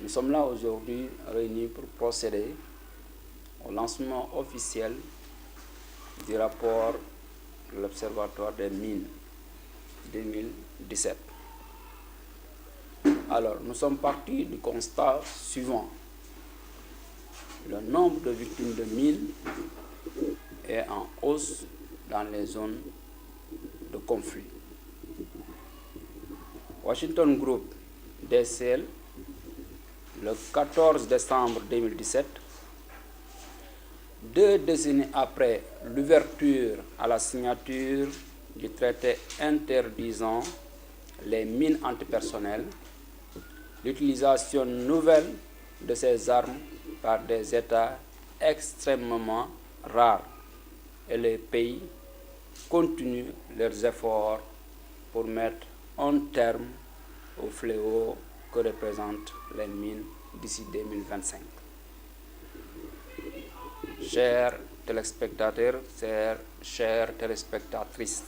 Nous sommes là aujourd'hui réunis pour procéder au lancement officiel du rapport de l'Observatoire des mines 2017. Alors, nous sommes partis du constat suivant. Le nombre de victimes de mines est en hausse dans les zones de conflit. Washington Group décèle le 14 décembre 2017, 2 décennies après l'ouverture à la signature du traité interdisant les mines antipersonnelles, l'utilisation nouvelle de ces armes par des États extrêmement rares, et les pays continuent leurs efforts pour mettre un terme au fléau que représentent les mines d'ici 2025. Chers téléspectateurs, chères téléspectatrices,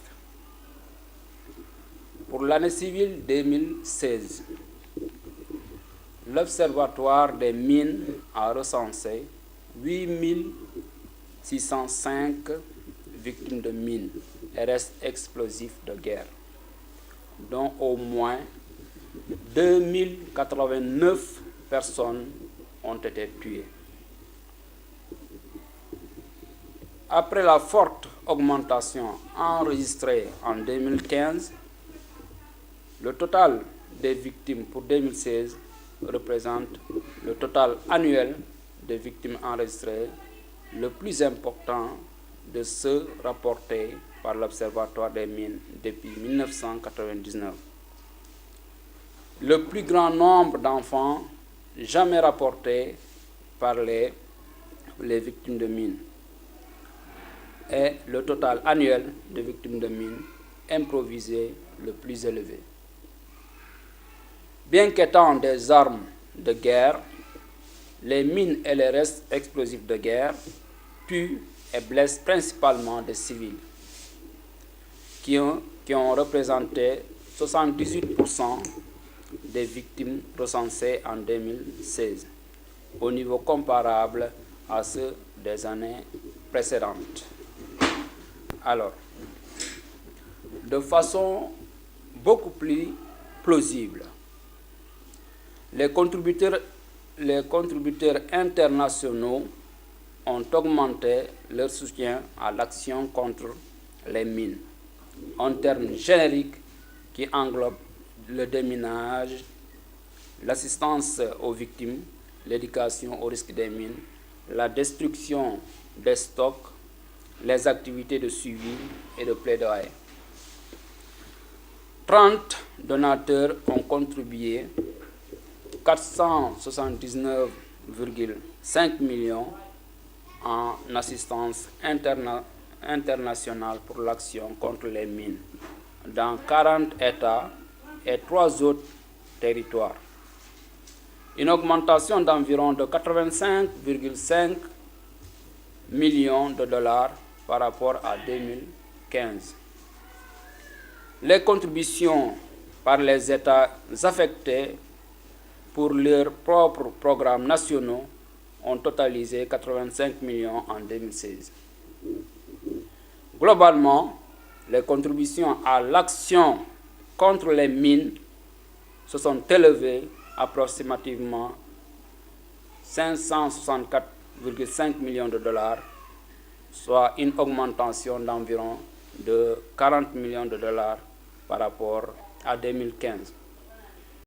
pour l'année civile 2016, l'Observatoire des mines a recensé 8605 victimes de mines et restes explosifs de guerre, dont au moins 2089 personnes ont été tuées. Après la forte augmentation enregistrée en 2015, le total des victimes pour 2016 représente le total annuel des victimes enregistrées, le plus important de ceux rapportés par l'Observatoire des mines depuis 1999. Le plus grand nombre d'enfants jamais rapportés par les victimes de mines et le total annuel de victimes de mines improvisées le plus élevé. Bien qu'étant des armes de guerre, les mines et les restes explosifs de guerre tuent et blessent principalement des civils, qui ont représenté 78% des victimes recensées en 2016, au niveau comparable à ceux des années précédentes. Alors, de façon beaucoup plus plausible, les contributeurs internationaux ont augmenté leur soutien à l'action contre les mines, en termes génériques qui englobent le déminage, l'assistance aux victimes, l'éducation au risque des mines, la destruction des stocks, les activités de suivi et de plaidoyer. 30 donateurs ont contribué 479,5 millions en assistance internationale pour l'action contre les mines dans 40 États et 3 autres territoires. Une augmentation d'environ de 85,5 millions de dollars par rapport à 2015. Les contributions par les États affectés pour leurs propres programmes nationaux ont totalisé 85 millions en 2016. Globalement, les contributions à l'action contre les mines se sont élevées approximativement 564,5 millions de dollars, soit une augmentation d'environ de 40 millions de dollars par rapport à 2015.